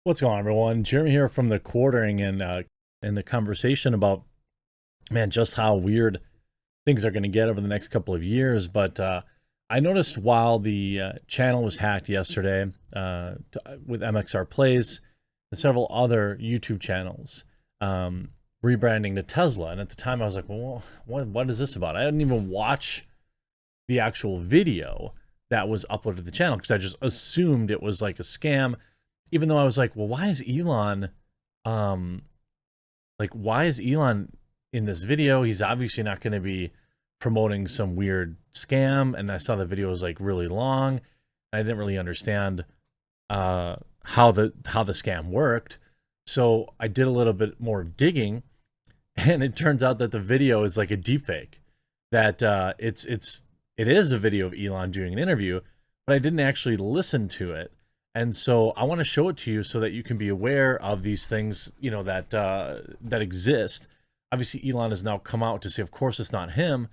What's going on, everyone? Jeremy here from the quartering and the conversation about, man, just how weird things are going to get over the next couple of years. But I noticed while the channel was hacked yesterday with MXR Plays and several other YouTube channels rebranding to Tesla. And at the time I was like, well, what is this about? I didn't even watch the actual video that was uploaded to the channel because I just assumed it was like a scam. Even though I was like, well, why is Elon, why is Elon in this video? He's obviously not going to be promoting some weird scam. And I saw the video was like really long. I didn't really understand how the scam worked. So I did a little bit more digging, and it turns out that the video is like a deepfake. That it is a video of Elon doing an interview, but I didn't actually listen to it. And so I want to show it to you so that you can be aware of these things, you know, that exist. Obviously, Elon has now come out to say, of course, it's not him,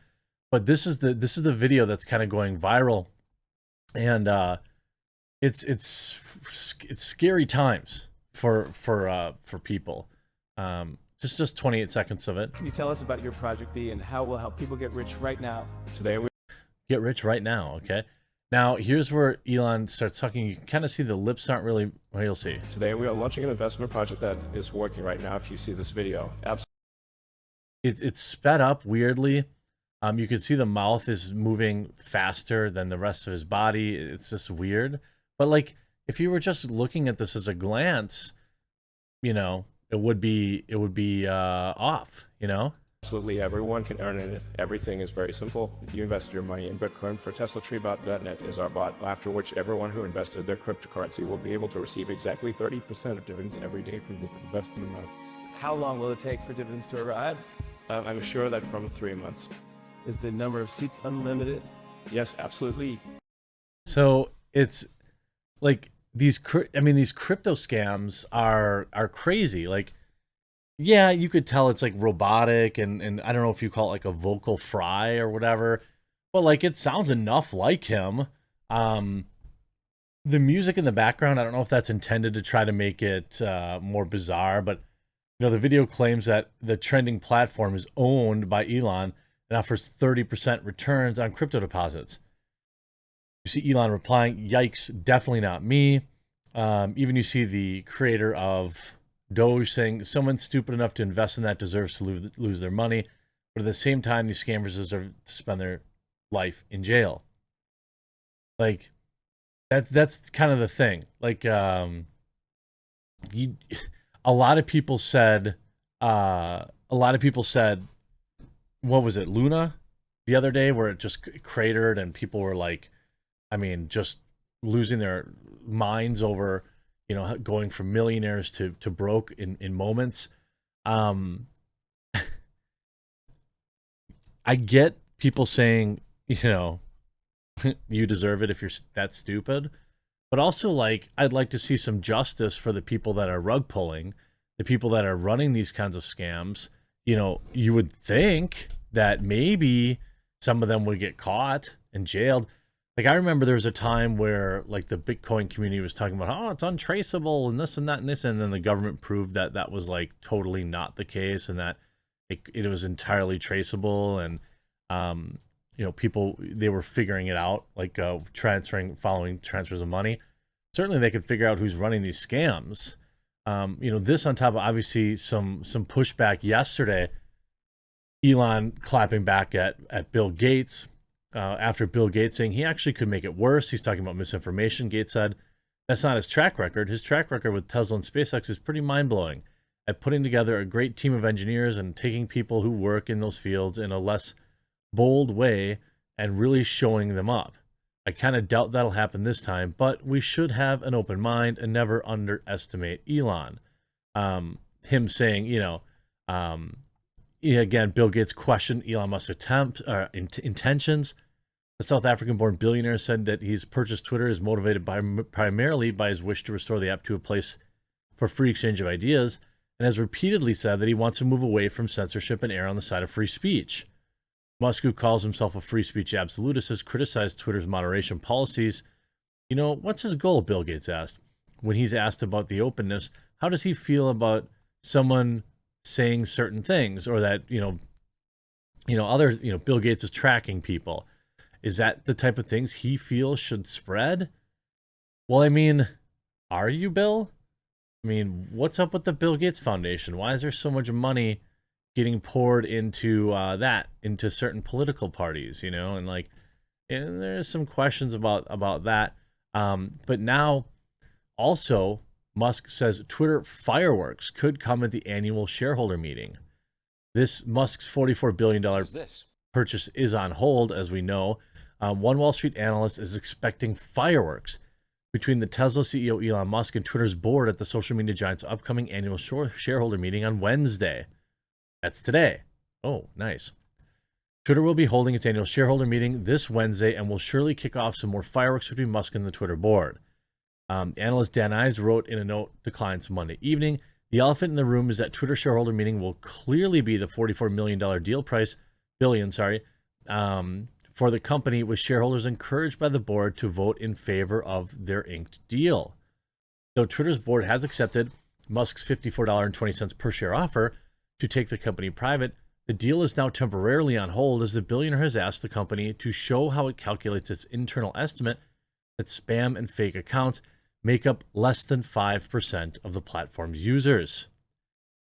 but this is the video that's kind of going viral, and it's scary times for people. Just 28 seconds of it. Can you tell us about your Project B and how it will help people get rich right now? Today we get rich right now, okay? Now, here's where Elon starts talking. You can kind of see the lips aren't really, well, you'll see. Today we are launching an investment project that is working right now if you see this video. Absolutely. It's sped up weirdly. You can see the mouth is moving faster than the rest of his body. It's just weird. But like, if you were just looking at this as a glance, you know, it would be off, you know? Absolutely, everyone can earn it. Everything is very simple. You invested your money in Bitcoin for TeslaTreeBot.net is our bot, after which everyone who invested their cryptocurrency will be able to receive exactly 30% of dividends every day from the invested amount. How long will it take for dividends to arrive? I'm sure that from 3 months. Is the number of seats unlimited? Yes, absolutely. So it's like these crypto scams are crazy. Like, yeah, you could tell it's like robotic, and I don't know if you call it like a vocal fry or whatever, but like it sounds enough like him. The music in the background, I don't know if that's intended to try to make it more bizarre, but you know, the video claims that the trending platform is owned by Elon and offers 30% returns on crypto deposits. You see Elon replying, "Yikes, definitely not me." Even you see the creator of Doge saying, "Someone stupid enough to invest in that deserves to lose their money, but at the same time, these scammers deserve to spend their life in jail." Like, that's kind of the thing. Like, a lot of people said, what was it, Luna, the other day, where it just cratered and people were like, I mean, just losing their minds over, you know, going from millionaires to broke in moments. I get people saying, you know, you deserve it if you're that stupid, but also, like, I'd like to see some justice for the people that are rug pulling, the people that are running these kinds of scams. You know, you would think that maybe some of them would get caught and jailed. Like, I remember there was a time where, like, the Bitcoin community was talking about, oh, it's untraceable and this and that and this, and then the government proved that that was, like, totally not the case, and that it was entirely traceable. And you know, people, they were figuring it out, like following transfers of money. Certainly they could figure out who's running these scams. You know, this on top of obviously some pushback yesterday, Elon clapping back at Bill Gates, after Bill Gates saying he actually could make it worse. He's talking about misinformation. Gates said that's not his track record. His track record with Tesla and SpaceX is pretty mind-blowing at putting together a great team of engineers and taking people who work in those fields in a less bold way and really showing them up. I kind of doubt that'll happen this time, but we should have an open mind and never underestimate Elon. Him saying, you know, again, Bill Gates questioned Elon Musk's intentions. The South African-born billionaire said that he's purchased Twitter is motivated primarily by his wish to restore the app to a place for free exchange of ideas, and has repeatedly said that he wants to move away from censorship and err on the side of free speech. Musk, who calls himself a free speech absolutist, has criticized Twitter's moderation policies. You know, what's his goal, Bill Gates asked. when he's asked about the openness, how does he feel about someone saying certain things, or that, other, Bill Gates is tracking people? Is that the type of things he feels should spread? Well, I mean, are you, Bill? I mean, what's up with the Bill Gates Foundation? Why is there so much money getting poured into into certain political parties, and there's some questions about that. But now also Musk says Twitter fireworks could come at the annual shareholder meeting. This Musk's $44 billion purchase is on hold, as we know. One Wall Street analyst is expecting fireworks between the Tesla CEO Elon Musk and Twitter's board at the social media giant's upcoming annual shareholder meeting on Wednesday. That's today. Oh, nice. Twitter will be holding its annual shareholder meeting this Wednesday and will surely kick off some more fireworks between Musk and the Twitter board. Analyst Dan Ives wrote in a note to clients Monday evening, the elephant in the room is that Twitter shareholder meeting will clearly be the $44 million billion, for the company, with shareholders encouraged by the board to vote in favor of their inked deal. Though Twitter's board has accepted Musk's $54.20 per share offer to take the company private, the deal is now temporarily on hold as the billionaire has asked the company to show how it calculates its internal estimate that spam and fake accounts make up less than 5% of the platform's users.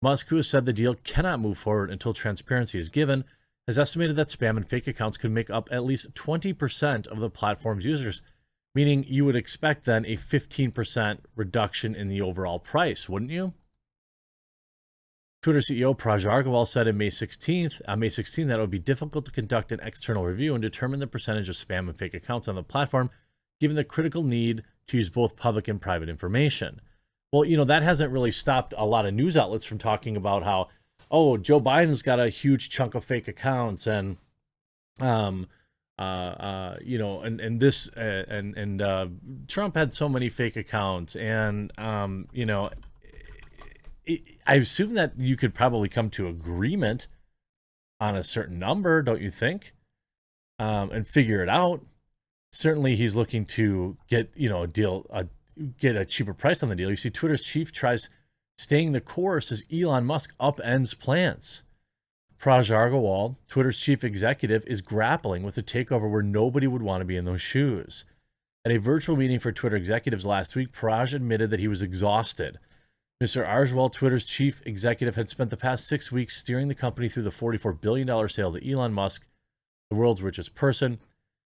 Musk, who has said the deal cannot move forward until transparency is given, has estimated that spam and fake accounts could make up at least 20% of the platform's users, meaning you would expect then a 15% reduction in the overall price, wouldn't you? Twitter CEO Parag Agrawal said on May 16 that it would be difficult to conduct an external review and determine the percentage of spam and fake accounts on the platform, given the critical need to use both public and private information. Well, that hasn't really stopped a lot of news outlets from talking about how, Joe Biden's got a huge chunk of fake accounts, and Trump had so many fake accounts, and I assume that you could probably come to agreement on a certain number, don't you think? And figure it out. Certainly, he's looking to get get a cheaper price on the deal. You see, Twitter's chief tries staying the course as Elon Musk upends plans. Parag Agrawal, Twitter's chief executive, is grappling with a takeover where nobody would want to be in those shoes. At a virtual meeting for Twitter executives last week, Parag admitted that he was exhausted. Mr. Agrawal, Twitter's chief executive, had spent the past 6 weeks steering the company through the $44 billion sale to Elon Musk, the world's richest person.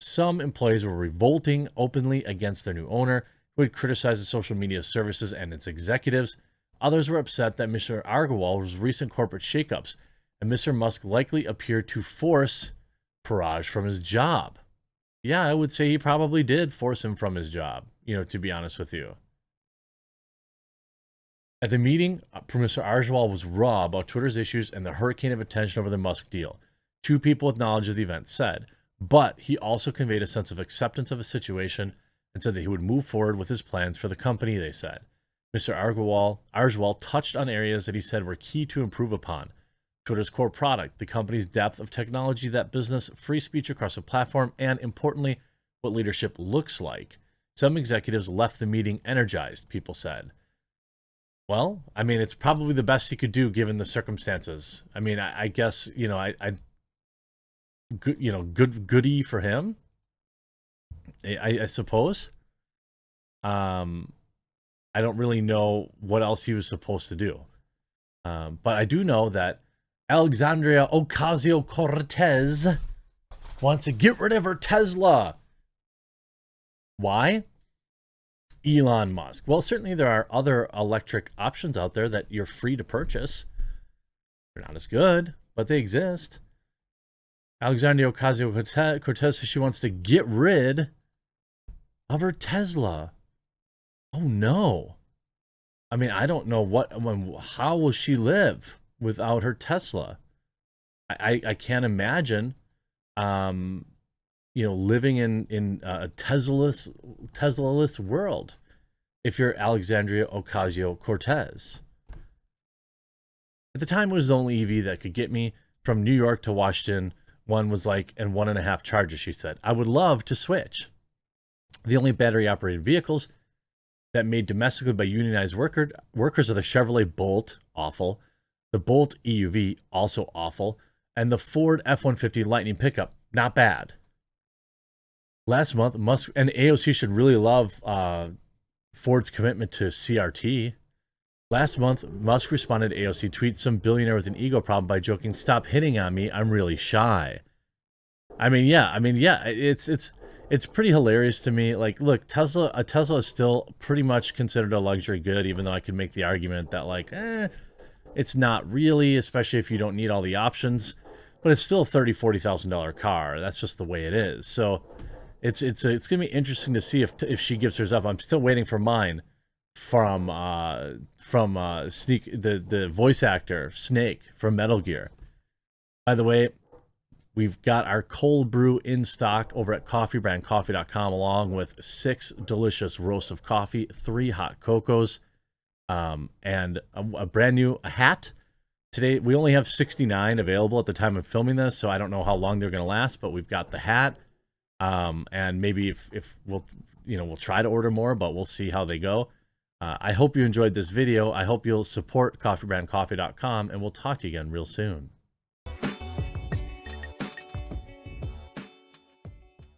Some employees were revolting openly against their new owner, who had criticized the social media services and its executives. Others were upset that Mr. Agrawal's recent corporate shakeups, and Mr. Musk likely appeared to force Parag from his job. Yeah, I would say he probably did force him from his job, to be honest with you. At the meeting, Mr. Agrawal was raw about Twitter's issues and the hurricane of attention over the Musk deal. Two people with knowledge of the event said, but he also conveyed a sense of acceptance of the situation and said that he would move forward with his plans for the company, they said. Mr. Agrawal touched on areas that he said were key to improve upon. Twitter's core product, the company's depth of technology, that business, free speech across the platform, and importantly, what leadership looks like. Some executives left the meeting energized, people said. Well, I mean, it's probably the best he could do given the circumstances. I mean, I guess, goodie for him, I suppose. I don't really know what else he was supposed to do. But I do know that Alexandria Ocasio-Cortez wants to get rid of her Tesla. Why? Elon Musk. Well, certainly there are other electric options out there that you're free to purchase. They're not as good, but they exist. Alexandria Ocasio-Cortez says she wants to get rid of her Tesla. Oh no. I mean, I don't know how will she live without her Tesla? I can't imagine living in a Tesla-less world if you're Alexandria Ocasio-Cortez. At the time, it was the only EV that could get me from New York to Washington. One was like, and 1.5 charges, she said. I would love to switch. The only battery-operated vehicles that made domestically by unionized workers are the Chevrolet Bolt, awful. The Bolt EUV, also awful. And the Ford F-150 Lightning pickup, not bad. Last month, Musk and AOC should really love Ford's commitment to CRT. Last month, Musk responded to AOC tweet, "Some billionaire with an ego problem," by joking, "Stop hitting on me, I'm really shy." I mean, yeah, it's pretty hilarious to me. Like, look, a Tesla is still pretty much considered a luxury good, even though I could make the argument that, like, it's not really, especially if you don't need all the options. But it's still a $30,000-$40,000 car. That's just the way it is. So it's gonna be interesting to see if she gives hers up. I'm still waiting for mine from Sneak, the voice actor Snake from Metal Gear. By the way, we've got our cold brew in stock over at coffeebrandcoffee.com, along with 6 delicious roasts of coffee, 3 hot cocos, and a brand new hat. Today, we only have 69 available at the time of filming this, so I don't know how long they're going to last, but we've got the hat. And maybe if we'll try to order more, but we'll see how they go. I hope you enjoyed this video. I hope you'll support coffeebrandcoffee.com, and we'll talk to you again real soon.